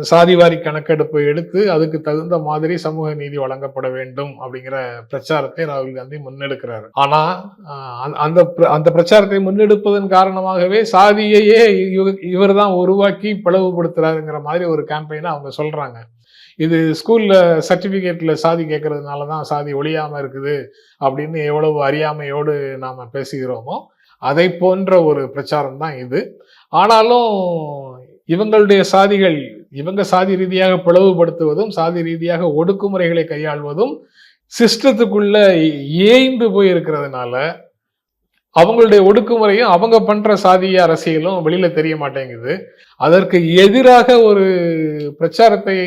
சாதிவாரி கணக்கெடுப்பு எடுத்து அதுக்கு தகுந்த மாதிரி சமூக நீதி வழங்கப்பட வேண்டும் அப்படிங்கிற பிரச்சாரத்தை ராகுல் காந்தி முன்னெடுக்கிறாரு. ஆனா அந்த பிரச்சாரத்தை முன்னெடுப்பதன் காரணமாகவே சாதியையே இவர் தான் உருவாக்கி பிளவுபடுத்துறாருங்கிற மாதிரி ஒரு கேம்பெயினை அவங்க சொல்றாங்க. இது ஸ்கூல்ல சர்டிபிகேட்ல சாதி கேட்கறதுனாலதான் சாதி ஒழியாம இருக்குது அப்படின்னு எவ்வளவு அறியாமையோடு நாம பேசுகிறோமோ அதை போன்ற ஒரு பிரச்சாரம் தான் இது. ஆனாலும் இவங்களுடைய சாதிகள் இவங்க சாதி ரீதியாக பிளவுபடுத்துவதும் சாதி ரீதியாக ஒடுக்குமுறைகளை கையாள்வதும் சிஸ்டத்துக்குள்ள ஏய்ந்து போய் இருக்கிறதுனால அவங்களுடைய ஒடுக்குமுறையும் அவங்க பண்ற சாதிய அரசியலும் வெளியில தெரிய மாட்டேங்குது. அதற்கு எதிராக ஒரு பிரச்சாரத்தை,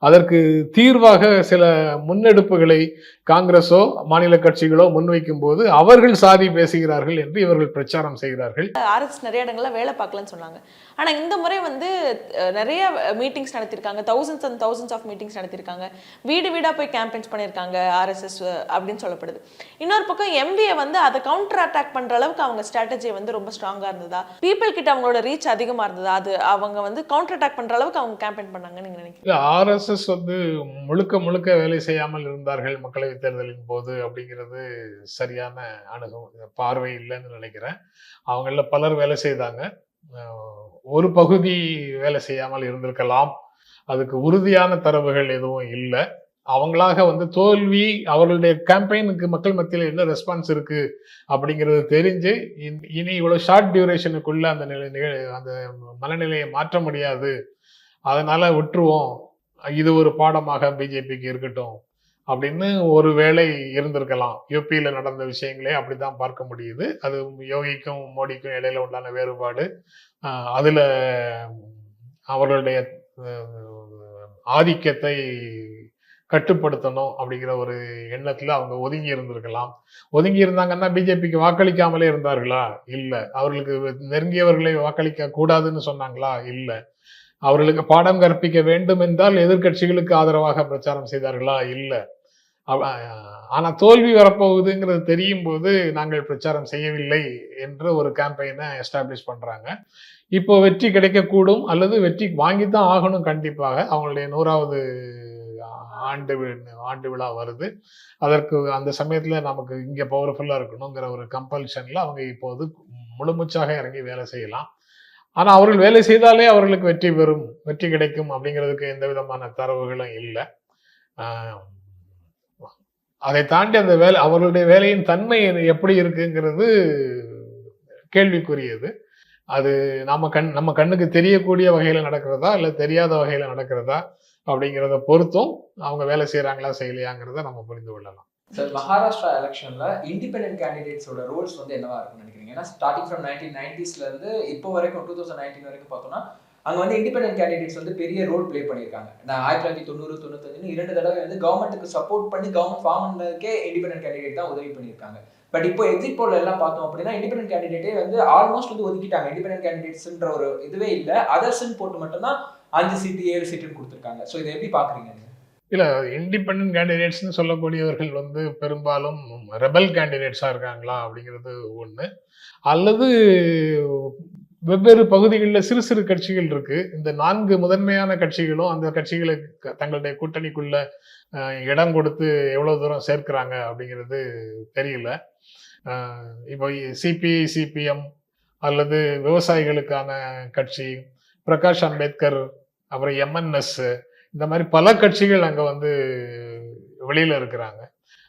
அதற்கு தீர்வாக சில முன்னெடுப்புகளை காங்கிரஸோ மாநில கட்சிகளோ முன்வைக்கும் போது அவர்கள் சாதி பேசுகிறார்கள் என்று இவர்கள் பிரச்சாரம் செய்கிறார்கள். ஆர்எஸ் நிறைய இடங்கள்ல வேலை பார்க்கலன்னு சொன்னாங்க. ஆனா இந்த முறை வந்து நிறைய மீட்டிங்ஸ் நடத்திருக்காங்க, thousands and thousands of meetings நடத்திருக்காங்க, வீடு வீடா போய் கேம்பெயின்ஸ் பண்ணியிருக்காங்க ஆர்எஸ்எஸ் அப்படின்னு சொல்லப்படுது. இன்னொரு பக்கம் எம்பிஏ வந்து அதை கவுண்டர் அட்டாக் பண்ற அளவுக்கு அவங்க ஸ்ட்ராட்டஜி வந்து ரொம்ப ஸ்ட்ராங்கா இருந்ததா, பீப்புள் கிட்ட அவங்களோட ரீச் அதிகமா இருந்ததா, அது அவங்க வந்து கவுண்டர் அட்டாக் பண்ற அளவுக்கு அவங்க கேம்பெயின் பண்ணாங்கன்னு நீங்க நினைக்கிறீங்க? ஆர்எஸ்எஸ் வந்து முழுக்க முழுக்க வேலை செய்யாமல் இருந்தார்கள் மக்களவை தேர்தலின் போது அப்படிங்கிறது சரியான பார்வை இல்லைன்னு நினைக்கிறேன். அவங்கள பலர் வேலை செய்தாங்க, ஒரு பகுதி வேலை செய்யாமல் இருந்திருக்கலாம். அதுக்கு உறுதியான தரவுகள் எதுவும் இல்லை. அவங்களாக வந்து தோல்வி, அவர்களுடைய கேம்பெயினுக்கு மக்கள் மத்தியில் என்ன ரெஸ்பான்ஸ் இருக்கு அப்படிங்கிறது தெரிஞ்சு இனி இவ்வளவு ஷார்ட் டியூரேஷனுக்குள்ள அந்த அந்த மனநிலையை மாற்ற முடியாது, அதனால விட்டுருவோம், இது ஒரு பாடமாக பிஜேபிக்கு இருக்கட்டும் அப்படின்னு ஒரு வேளை இருந்திருக்கலாம். யூபியில நடந்த விஷயங்களே அப்படிதான் பார்க்க முடியுது. அது யோகிக்கும் மோடிக்கும் இடையில உண்டான வேறுபாடு, அதுல அவர்களுடைய ஆதிக்கத்தை கட்டுப்படுத்தணும் அப்படிங்கிற ஒரு எண்ணத்துல அவங்க ஒதுங்கி இருந்திருக்கலாம். ஒதுங்கி இருந்தாங்கன்னா பிஜேபிக்கு வாக்களிக்காமலே இருந்தார்களா? இல்ல. அவர்களுக்கு நெருங்கியவர்களை வாக்களிக்க கூடாதுன்னு சொன்னாங்களா? இல்ல. அவர்களுக்கு பாடம் கற்பிக்க வேண்டும் என்றால் எதிர்கட்சிகளுக்கு ஆதரவாக பிரச்சாரம் செய்தார்களா? இல்ல. ஆனா தோல்வி வரப்போகுதுங்கிறது தெரியும் போது நாங்கள் பிரச்சாரம் செய்யவில்லை என்று ஒரு கேம்பெயினை எஸ்டாப்ளிஷ் பண்றாங்க. இப்போ வெற்றி கிடைக்கக்கூடும், அல்லது வெற்றி வாங்கித்தான் ஆகணும். கண்டிப்பாக அவங்களுடைய 100வது ஆண்டு விழா வருது. அதற்கு அந்த சமயத்துல நமக்கு இங்க பவர்ஃபுல்லா இருக்கணுங்கிற ஒரு கம்பல்ஷன்ல அவங்க இப்போது முழுமூச்சாக இறங்கி வேலை செய்யலாம். ஆனா அவர்கள் வேலை செய்தாலே அவர்களுக்கு வெற்றி கிடைக்கும் அப்படிங்கிறதுக்கு எந்த விதமான தரவுகளும் இல்லை. அதை தாண்டி அந்த வேலை, அவர்களுடைய வேலையின் தன்மை எப்படி இருக்குங்கிறது கேள்விக்குரியது. அது நம்ம கண்ணுக்கு தெரியக்கூடிய வகையில நடக்கிறதா இல்ல தெரியாத வகையில நடக்கிறதா அப்படிங்கிறத பொறுத்தும் அவங்க வேலை செய்யறாங்களா செய்யலையாங்கிறத நம்ம புரிந்து கொள்ளலாம். சார், மகாராஷ்டிரா எலெக்ஷன்ல இண்டிபெண்டன்ட் கேண்டிடேட்ஸோட ரோல்ஸ் வந்து என்னவா இருக்கும்னு நினைக்கிறீங்க? ஏன்னா ஸ்டார்டிங் ஃப்ரம் 1990ஸ்ல இருந்து இப்போ வரைக்கும் 2019 வரைக்கும் பார்த்தோம்னா அங்க வந்து இண்டிபெண்டன்ட் கேண்டிடேட்ஸ் வந்து பெரிய ரோல் பிளே பண்ணியிருக்காங்க. நான் 1990, 95 2 தடவை வந்து கவர்மெண்ட்டுக்கு சப்போர்ட் பண்ணி கவர்மெண்ட் ஃபார்ம் பண்ணதுக்கே இண்டிபெண்டன்ட் கேண்டிடேட் தான் உதவி பண்ணியிருக்காங்க. பட் இப்போ எக்ஸிட் போல் எல்லாம் பார்த்தோம் அப்படின்னா இண்டிபெண்டன்ட் கேண்டிடேட்டே வந்து ஆல்மோஸ்ட் வந்து ஒதுக்கிட்டாங்க. இண்டிபெண்டன்ட் கேண்டிடேட்ஸ்ன்ற ஒரு இதுவே இல்லை, அதர்ஸ்ன்னு போட்டு மட்டும்தான் 5 சீட்டு 7 சீட்டுன்னு கொடுத்துருக்காங்க. ஸோ இதை எப்படி பாக்குறீங்க? இல்ல, இண்டிபெண்டன்ட் கேண்டிடேட்ஸ்னு சொல்லக்கூடியவர்கள் வந்து பெரும்பாலும் ரெபல் கேண்டிடேட்ஸா இருக்காங்களா அப்படிங்கிறது ஒண்ணு, அல்லது வெவ்வேறு பகுதிகளில் சிறு சிறு கட்சிகள் இருக்கு. இந்த 4 முதன்மையான கட்சிகளும் அந்த கட்சிகளுக்கு தங்களுடைய கூட்டணிக்குள்ள இடம் கொடுத்து எவ்வளவு தூரம் சேர்க்கிறாங்க அப்படிங்கிறது தெரியல. இப்போ சிபிஐ, சிபிஎம் அல்லது விவசாயிகளுக்கான கட்சி, பிரகாஷ் அம்பேத்கர், அப்புறம் எம்என்எஸ், இந்த மாதிரி பல கட்சிகள் அங்க வந்து வெளியில இருக்கிறாங்க.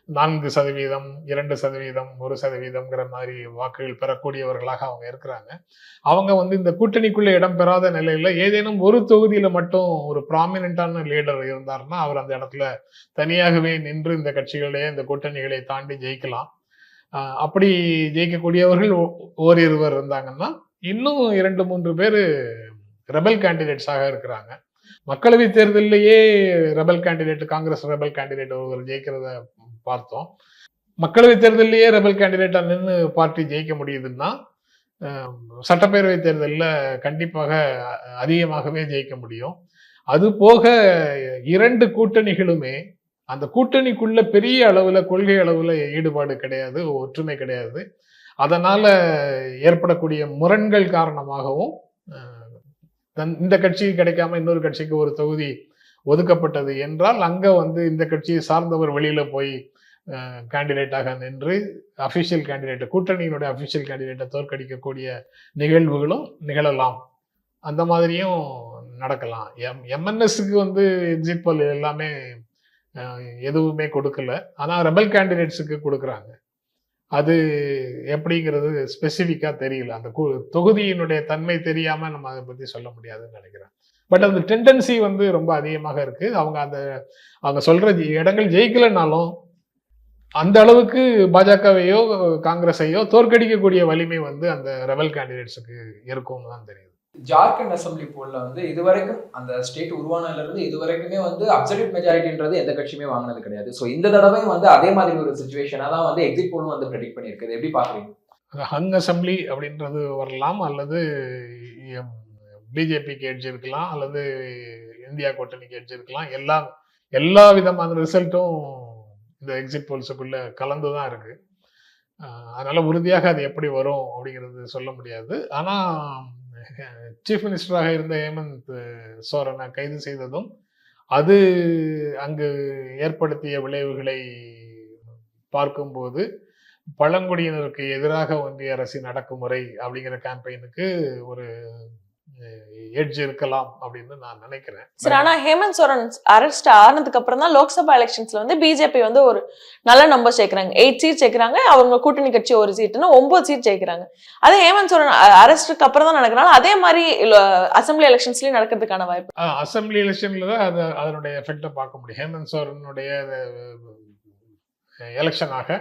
4%, 2%, 1%ங்கிற மாதிரி வாக்குகள் பெறக்கூடியவர்களாக அவங்க இருக்கிறாங்க. அவங்க வந்து இந்த கூட்டணிக்குள்ள இடம் பெறாத நிலையில ஏதேனும் ஒரு தொகுதியில மட்டும் ஒரு ப்ராமினென்டான லீடர் இருந்தாருன்னா அவர் அந்த இடத்துல தனியாகவே நின்று இந்த கட்சிகளே இந்த கூட்டணிகளை தாண்டி ஜெயிக்கலாம். அப்படி ஜெயிக்கக்கூடியவர்கள் ஓரிருவர் இருந்தாங்கன்னா இன்னும் 2-3 பேர் ரெபல் கேண்டிடேட்ஸாக இருக்கிறாங்க. மக்களவை தேர்தலிலேயே rebel candidate, Congress rebel candidate ஒருவர் ஜெயிக்கிறத பார்த்தோம். மக்களவை தேர்தலிலேயே ரெபல் கேண்டிடேட்டா நின்று பார்ட்டி ஜெயிக்க முடியுதுன்னா சட்டப்பேரவை தேர்தலில் கண்டிப்பாக அதிகமாகவே ஜெயிக்க முடியும். அது போக 2 கூட்டணிகளுமே அந்த கூட்டணிக்குள்ள பெரிய அளவுல கொள்கை அளவுல ஈடுபாடு கிடையாது, ஒற்றுமை கிடையாது. அதனால ஏற்படக்கூடிய முரண்கள் காரணமாகவும் இந்த கட்சிக்கு கிடைக்காம இன்னொரு கட்சிக்கு ஒரு தொகுதி ஒதுக்கப்பட்டது என்றால் அங்க இந்த கட்சியை சார்ந்தவர் வெளியில போய் கேண்டிடேட்டாக நின்று அபிஷியல் கேண்டிடேட், கூட்டணியினுடைய அபிஷியல் கேண்டிடேட்டை தோற்கடிக்கக்கூடிய நிகழ்வுகளும் நிகழலாம். அந்த மாதிரியும் நடக்கலாம். எம்என்எஸ்க்கு எக்ஸிட் போல் எல்லாமே எதுவுமே கொடுக்கல. ஆனா ரெபல் கேண்டிடேட்ஸுக்கு கொடுக்குறாங்க. அது எப்படிங்கிறது ஸ்பெசிஃபிக்கா தெரியல. அந்த தொகுதியினுடைய தன்மை தெரியாம நம்ம அதை பத்தி சொல்ல முடியாதுன்னு நினைக்கிறேன். பட் அந்த டெண்டன்சி ரொம்ப அதிகமாக இருக்கு. அவங்க சொல்ற இடங்கள் ஜெயிக்கலனாலும் அந்த அளவுக்கு பாஜகவையோ காங்கிரஸையோ தோற்கடிக்கக்கூடிய வலிமை அந்த ரெபல் கேண்டிடேட்ஸுக்கு இருக்கும்னு தான் தெரியுது. ஜார்க்கண்ட் அசம்பிளி போல்ல இதுவரைக்கும் அந்த ஸ்டேட் உருவானதுல இருந்து இதுவரைக்குமே அப்சல்யூட் மெஜாரிட்டின்றது எந்த கட்சியுமே வாங்கினது கிடையாது. ஸோ இந்த தடவையும் அதே மாதிரி ஒரு சுச்சுவேஷனா தான் எக்ஸிட் போலும் ப்ரெடிக்ட் பண்ணியிருக்கு. எப்படி பாக்குறீங்க? ஹங் அசம்பிளி அப்படின்றது வரலாம், அல்லது பிஜேபிக்கு எட்ஜ் இருக்கலாம், அல்லது இந்தியா கூட்டணிக்கு எட்ஜ் இருக்கலாம். எல்லா விதமான ரிசல்ட்டும் இந்த எக்ஸிட் போல்ஸுக்குள்ள கலந்துதான் இருக்கு. அதனால உறுதியாக அது எப்படி வரும் அப்படிங்கிறது சொல்ல முடியாது. ஆனா சீஃப் மினிஸ்டராக இருந்த ஹேமந்த் சோரனை கைது செய்ததும் அது அங்கு ஏற்படுத்திய விளைவுகளை பார்க்கும்போது பழங்குடியினருக்கு எதிராக ஒன்றிய அரசின் அடக்குமுறை அப்படிங்கிற கேம்பெயினுக்கு ஒரு எட்ஜ் இருக்கலாம் அப்படின்னு நான் நினைக்கிறேன். சரி, ஆனா ஹேமந்த் சோரன் அரெஸ்ட் ஆனதுக்கு அப்புறம் தான் லோக்சபா எலெக்ஷன்ஸ்ல பிஜேபி ஒரு நல்ல நம்பர் சேர்க்கிறாங்க. 8 சீட் சேர்க்கிறாங்க. அவங்க கூட்டணி கட்சி ஒரு சீட்னா 9 சீட் சேர்க்கிறாங்க. அதே ஹேமந்த் சோரன் அரெஸ்டுக்கு அப்புறம் தான் நடக்கிறனால அதே மாதிரி அசம்பிளி எலெக்ஷன்ஸ்லயும் நடக்கிறதுக்கான வாய்ப்பு. அசம்பிளி எலெக்ஷன்ல தான் அதனுடைய எஃபெக்டை பார்க்க முடியும். ஹேமந்த் சோரனுடைய எலெக்ஷனாக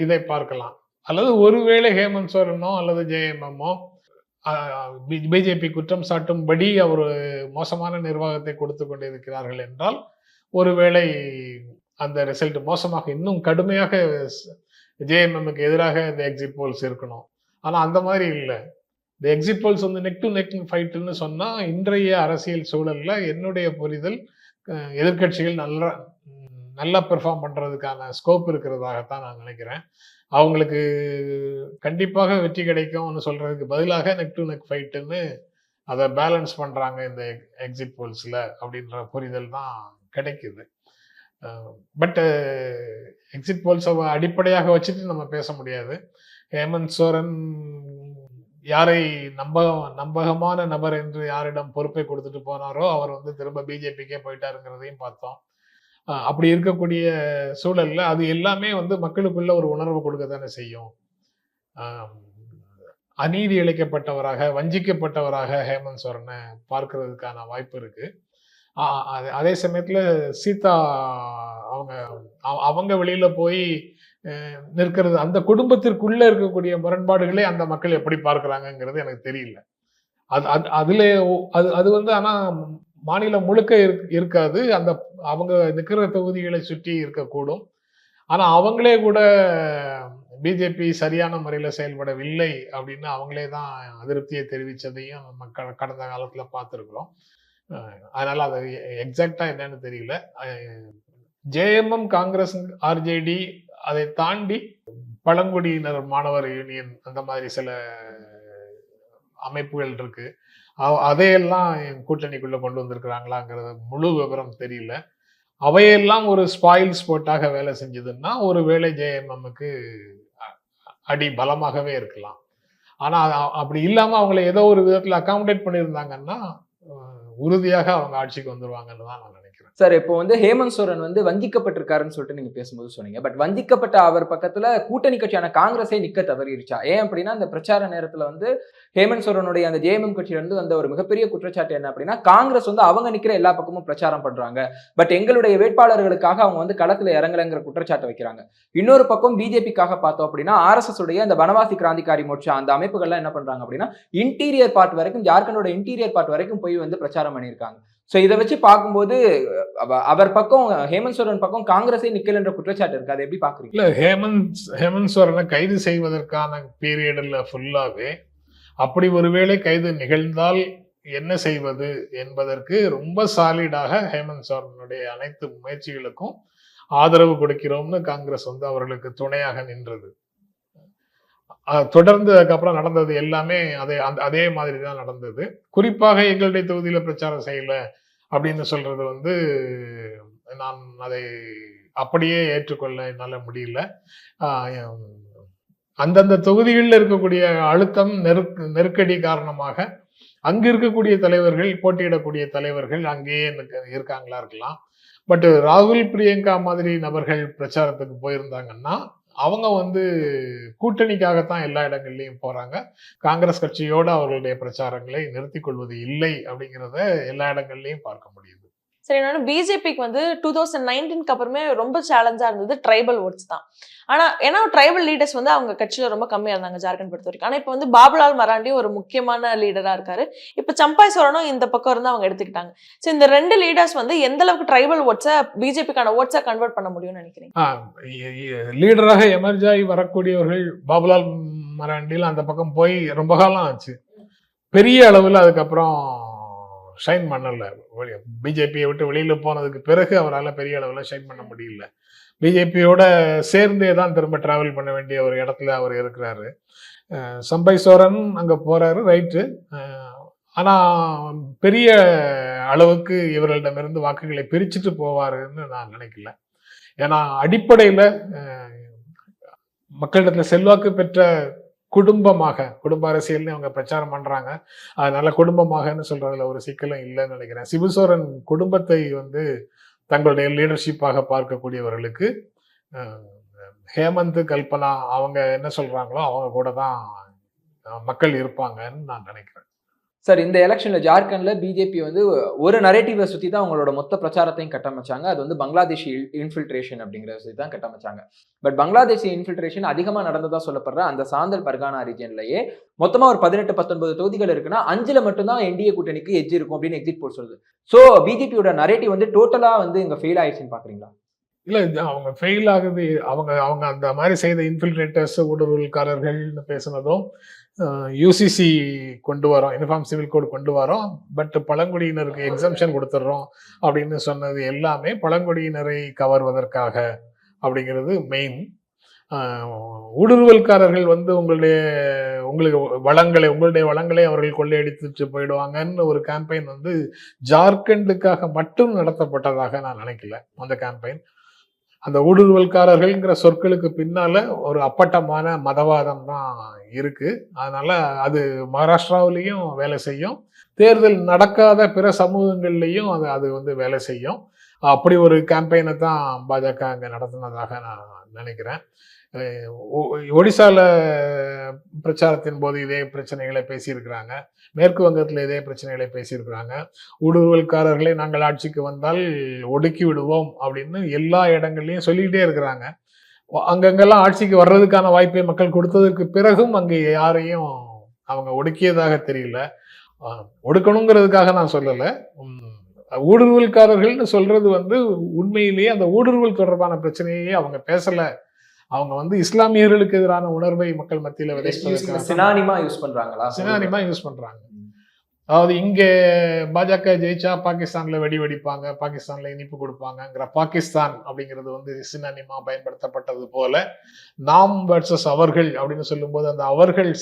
இதை பார்க்கலாம். அல்லது ஒருவேளை ஹேமந்த் சோரனோ அல்லது ஜேஎம்எம்மோ பிஜேபி குற்றம் சாட்டும்படி அவர் மோசமான நிர்வாகத்தை கொடுத்து கொண்டிருக்கிறார்கள் என்றால் ஒருவேளை அந்த ரிசல்ட் மோசமாக இன்னும் கடுமையாக ஜேஎம்எம்முக்கு எதிராக இந்த எக்ஸிட் போல்ஸ் இருக்கணும். ஆனா அந்த மாதிரி இல்லை. இந்த exit polls neck to neck ஃபைட்டுன்னு சொன்னா இன்றைய அரசியல் சூழல்ல என்னுடைய புரிதல் எதிர்கட்சிகள் நல்லா பெர்ஃபார்ம் பண்றதுக்கான ஸ்கோப் இருக்கிறதாகத்தான் நான் நினைக்கிறேன். அவங்களுக்கு கண்டிப்பாக வெற்றி கிடைக்கும்னு சொல்றதுக்கு பதிலாக நெக் டு நெக் ஃபைட்டுன்னு அதை பேலன்ஸ் பண்றாங்க இந்த எக்ஸிட் போல்ஸ்ல அப்படின்ற புரிதல் தான் கிடைக்குது. பட் எக்ஸிட் போல்ஸை அடிப்படையாக வச்சுட்டு நம்ம பேச முடியாது. ஹேமந்த் சோரன் யாரை நம்பகமான நபர் என்று யாரிடம் பொறுப்பை கொடுத்துட்டு போனாரோ அவர் திரும்ப பிஜேபிக்கே போயிட்டாருங்கிறதையும் பார்த்தோம். அப்படி இருக்கக்கூடிய சூழல்ல அது எல்லாமே மக்களுக்குள்ள ஒரு உணர்வு கொடுக்க தானே செய்யும். அநீதி இழைக்கப்பட்டவராக, வஞ்சிக்கப்பட்டவராக ஹேமந்த் சோரனை பார்க்கறதுக்கான வாய்ப்பு இருக்கு. அதே சமயத்துல சீதா அவங்க வெளியில போய் நிற்கிறது, அந்த குடும்பத்திற்குள்ள இருக்கக்கூடிய முரண்பாடுகளை அந்த மக்கள் எப்படி பார்க்கறாங்கிறது எனக்கு தெரியல. அது ஆனா மாநிலம் முழுக்க இருக்காது. அவங்க நிற்கிற தொகுதிகளை சுற்றி இருக்கக்கூடும். ஆனா அவங்களே கூட பிஜேபி சரியான முறையில செயல்படவில்லை அப்படின்னு அவங்களே தான் அதிருப்தியை தெரிவிச்சதையும் நம்ம கடந்த காலத்துல பார்த்துருக்கிறோம். அதனால அது எக்ஸாக்டா என்னன்னு தெரியல. ஜேஎம்எம், காங்கிரஸ், ஆர்ஜேடி, அதை தாண்டி பழங்குடியினர் மாணவர் யூனியன், அந்த மாதிரி சில அமைப்புகள் இருக்கு. அதையெல்லாம் கூட்டணிக்குள்ள கொண்டு வந்திருக்கிறாங்களாங்கிறது முழு விவரம் தெரியல. அவையெல்லாம் ஒரு ஸ்பாயில் ஸ்போர்ட்டாக வேலை செஞ்சதுன்னா ஒரு வேளை ஜேஎம்எம்முக்கு அடி பலமாகவே இருக்கலாம். ஆனா அப்படி இல்லாம அவங்களை ஏதோ ஒரு விதத்துல அகாமடேட் பண்ணியிருந்தாங்கன்னா உறுதியாக அவங்க ஆட்சிக்கு வந்துருவாங்கன்னு தான் நான் நினைக்கிறேன். சார் இப்போ வந்து ஹேமந்த் சோரன் வந்து வஞ்சிக்கப்பட்டிருக்காருன்னு சொல்லிட்டு நீங்க பேசும்போது சொன்னீங்க. பட் வஞ்சிக்கப்பட்ட அவர் பக்கத்துல கூட்டணி கட்சியான காங்கிரஸே நிக்க தவறிடுச்சா? ஏன் அப்படின்னா அந்த பிரச்சார நேரத்துல வந்து ஹேமந்த் சோரனுடைய அந்த ஜேஎம்எம் கட்சியில இருந்து வந்த ஒரு மிகப்பெரிய குற்றச்சாட்டு என்ன அப்படின்னா, காங்கிரஸ் வந்து அவங்க நிக்கிற எல்லா பக்கமும் பிரச்சாரம் பண்றாங்க. பட் எங்களுடைய வேட்பாளர்களுக்காக அவங்க வந்து களத்துல இறங்கலைங்கிற குற்றச்சாட்டை வைக்கிறாங்க. இன்னொரு பக்கம் பிஜேபிக்காக பார்த்தோம் அப்படின்னா, ஆர்எஸ்எஸ் உடைய அந்த வனவாசி கிராந்திகாரி மோர்ச்சா அந்த அமைப்புகள்லாம் என்ன பண்றாங்க அப்படின்னா, இன்டீரியர் பார்ட் வரைக்கும் ஜார்க்கண்டோட இன்டீரியர் பார்ட் வரைக்கும் போய் வந்து பிரச்சாரம் பண்ணியிருக்காங்க. சோ இதை வச்சு பார்க்கும்போது அவர் பக்கம் ஹேமந்த் சோரன் பக்கம் காங்கிரஸே நிக்கலன்ற குற்றச்சாட்டு இருக்கு. அதை எப்படி பாக்குறீங்க? இல்ல, ஹேமந்த் சோரனை கைது செய்வதற்கான பீரியட்ல ஃபுல்லாவே அப்படி ஒருவேளை கைது நிகழ்ந்தால் என்ன செய்வது என்பதற்கு ரொம்ப சாலிடாக ஹேமந்த் சோரனுடைய அனைத்து முயற்சிகளுக்கும் ஆதரவு கொடுக்கிறோம்னு காங்கிரஸ் வந்து அவர்களுக்கு துணையாக நின்றது. தொடர்ந்து அதுக்கப்புறம் நடந்தது எல்லாமே அதே மாதிரி தான் நடந்தது. குறிப்பாக எங்களுடைய தொகுதியில பிரச்சாரம் செய்யல அப்படின்னு சொல்றது வந்து நான் அதை அப்படியே ஏற்றுக்கொள்ள என்னால முடியல. அந்தந்த தொகுதிகளில் இருக்கக்கூடிய அழுத்தம் நெருக்கடி காரணமாக அங்க இருக்கக்கூடிய தலைவர்கள், போட்டியிடக்கூடிய தலைவர்கள் அங்கேயே இருக்காங்களா இருக்கலாம். பட் ராகுல், பிரியங்கா மாதிரி நபர்கள் பிரச்சாரத்துக்கு போயிருந்தாங்கன்னா அவங்க வந்து கூட்டணிக்காகத்தான் எல்லா இடங்கள்லயும் போறாங்க. காங்கிரஸ் கட்சியோட அவர்களுடைய பிரச்சாரங்களை நிறுத்திக் கொள்வது இல்லை அப்படிங்கிறத எல்லா இடங்கள்லயும் பார்க்க முடியுது. சரி, இன்னொன்று பிஜேபிக்கு வந்து 2019க்கு அப்புறமே ரொம்ப சேலஞ்சா இருந்தது ட்ரைபல் ஓட்ஸ் தான். ஆனா ஏன்னா ட்ரைபல் லீடர்ஸ் வந்து அவங்க கட்சியில ரொம்ப கம்மியா இருந்தாங்க ஜார்க்கண்ட் பொறுத்த வரைக்கும். ஆனா இப்போ வந்து பாபுலால் மராண்டி ஒரு முக்கியமான லீடரா இருக்காரு. இப்போ சம்பாய் சோரனும் இந்த பக்கம் இருந்து அவங்க எடுத்துக்கிட்டாங்க. ஸோ இந்த ரெண்டு லீடர்ஸ் வந்து எந்த அளவுக்கு ட்ரைபல் ஓட்ஸை பிஜேபிக்கான ஓட்ஸை கன்வெர்ட் பண்ண முடியும்னு நினைக்கிறீங்க? லீடராக எமர்ஜாகி வரக்கூடியவர்கள் பாபுலால் மராண்டியில் அந்த பக்கம் போய் ரொம்ப காலம் ஆச்சு. பெரிய அளவில் அதுக்கப்புறம் ஷைன் பண்ணல. பிஜேபியை விட்டு வெளியில போனதுக்கு பிறகு அவரால் பெரிய அளவில் ஷைன் பண்ண முடியல. பிஜேபியோட சேர்ந்தே தான் திரும்ப டிராவல் பண்ண வேண்டிய ஒரு இடத்துல அவர் இருக்கிறாரு. சம்பை சோரன் அங்க போறாரு, ரைட்டு. ஆனா பெரிய அளவுக்கு இவர்களிடமிருந்து வாக்குகளை பிரிச்சுட்டு போவாருன்னு நான் நினைக்கல. ஏன்னா அடிப்படையில மக்களிடத்துல செல்வாக்கு பெற்ற குடும்ப அரசியல்னு அவங்க பிரச்சாரம் பண்றாங்க. அதனால குடும்பமாகன்னு சொல்றதுல ஒரு சிக்கலும் இல்லைன்னு நினைக்கிறேன். சிபுசோரன் குடும்பத்தை வந்து தங்களுடைய லீடர்ஷிப்பாக பார்க்கக்கூடியவர்களுக்கு ஹேமந்த், கல்பனா அவங்க என்ன சொல்றாங்களோ அவங்க கூட தான் மக்கள் இருப்பாங்கன்னு நான் நினைக்கிறேன். சார், இந்த எலெக்ஷன்ல ஜார்க்கண்ட்ல பிஜேபி வந்து ஒரு நரேட்டிவை சுத்தி தான் அவங்களோட மொத்த பிரச்சாரத்தையும் கட்டமைச்சாங்க. அது வந்து பங்களாதேஷி இன்ஃபில்ட்ரேஷன் அப்படிங்கிறத சுத்தி தான் கட்டமைச்சாங்க. பட் பங்களாதேஷி இன்ஃபில்ட்ரேஷன் அதிகமா நடந்ததா சொல்லப்படுற அந்த சாந்தல் பர்கானா ரீஜன்லயே மொத்தமா ஒரு 18-19 தொகுதிகள் இருக்குன்னா 5ல மட்டும்தான் என்டிஏ கூட்டணிக்கு எட்ஜ் இருக்கும் அப்படின்னு எக்ஸிட் போல் சொல்லுது. ஸோ பிஜேபியோட நரேட்டிவ் வந்து டோட்டலா வந்து இங்க ஃபெயில் ஆயிடுச்சுன்னு பாக்குறீங்களா? இல்ல, அவங்க ஃபெயில் ஆகுது. அவங்க அந்த மாதிரி செய்த இன்ஃபில்ட்ரேட்டர்ஸ், ஊடுருவல்காரர்கள்னு பேசுனதும் யூசிசி கொண்டு வரோம், யூனிஃபார்ம் சிவில் கோட் கொண்டு வரோம், பட் பழங்குடியினருக்கு எக்ஸம்ஷன் கொடுத்துட்றோம் அப்படின்னு சொன்னது எல்லாமே பழங்குடியினரை கவர்வதற்காக அப்படிங்கிறது மெயின். ஊடுருவல்காரர்கள் வந்து உங்களுடைய வளங்களை அவர்கள் கொள்ளையடித்துட்டு போயிடுவாங்கன்னு ஒரு கேம்பெயின் வந்து ஜார்க்கண்டுக்காக மட்டும் நடத்தப்பட்டதாக நான் நினைக்கல. அந்த கேம்பெயின் அந்த ஊடுருவல்காரர்கள்ங்கிற சொற்களுக்கு பின்னால ஒரு அப்பட்டமான மதவாதம் தான் இருக்கு. அதனால அது மகாராஷ்டிராவிலையும் வேலை செய்யும், தேர்தல் நடக்காத பிற சமூகங்கள்லையும் அது வந்து வேலை செய்யும். அப்படி ஒரு கேம்பெயினை தான் பாஜக அங்க நடத்தினதாக நான் நினைக்கிறேன். ஒடிசால பிரச்சாரத்தின் போது இதே பிரச்சனைகளை பேசியிருக்கிறாங்க. மேற்கு வங்கத்தில் இதே பிரச்சனைகளை பேசியிருக்கிறாங்க. ஊடுருவல்காரர்களை நாங்கள் ஆட்சிக்கு வந்தால் ஒடுக்கி விடுவோம் அப்படின்னு எல்லா இடங்கள்லையும் சொல்லிக்கிட்டே இருக்கிறாங்க. அங்கங்கெல்லாம் ஆட்சிக்கு வர்றதுக்கான வாய்ப்பை மக்கள் கொடுத்ததற்கு பிறகும் அங்கே யாரையும் அவங்க ஒடுக்கியதாக தெரியல. ஒடுக்கணுங்கிறதுக்காக நான் சொல்லலை. ஊடுருவல்காரர்கள்னு சொல்றது வந்து உண்மையிலேயே அந்த ஊடுருவல் தொடர்பான பிரச்சனையே அவங்க பேசல. அவங்க வந்து இஸ்லாமியர்களுக்கு எதிரான உணர்வை மக்கள் மத்தியில சினானிமா யூஸ் பண்றாங்க. அதாவது இங்க பாஜக ஜெயிச்சா பாகிஸ்தான்ல வெடிப்பாங்க, பாகிஸ்தான்ல இனிப்பு கொடுப்பாங்கிற பாகிஸ்தான் அப்படிங்கிறது வந்து சினானிமா பயன்படுத்தப்பட்டது போல, நாம் வர்சஸ் அவர்கள் அப்படின்னு சொல்லும் போது அந்த அவர்கள்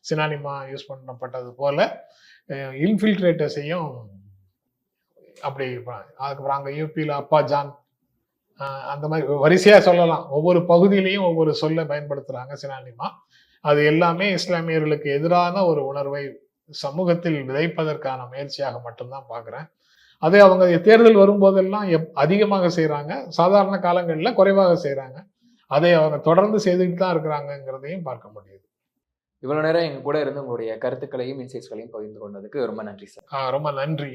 சினானிமா யூஸ் பண்ணப்பட்டது போல இன்ஃபில்ட்ரேட்டர்ஸையும் அப்படி. அதுக்கப்புறம் அங்க யூபியில அப்பா ஜான், அந்த மாதிரி வரிசையா சொல்லலாம். ஒவ்வொரு பகுதியிலையும் ஒவ்வொரு சொல்ல பயன்படுத்துறாங்க சினானிமா. அது எல்லாமே இஸ்லாமியர்களுக்கு எதிரான ஒரு உணர்வை சமூகத்தில் விதைப்பதற்கான முயற்சியாக மட்டும்தான் பார்க்குறேன். அதை அவங்க தேர்தல் வரும்போதெல்லாம் அதிகமாக செய்கிறாங்க, சாதாரண காலங்களில் குறைவாக செய்கிறாங்க. அதை அவங்க தொடர்ந்து செய்துக்கிட்டு தான் இருக்கிறாங்கங்கிறதையும் பார்க்க முடியுது. இவ்வளவு நேரம் எங்க கூட இருந்து உங்களுடைய கருத்துக்களையும் இன்சைட்ஸ்களையும் பகிர்ந்து கொண்டதுக்கு ரொம்ப நன்றி சார். ரொம்ப நன்றி.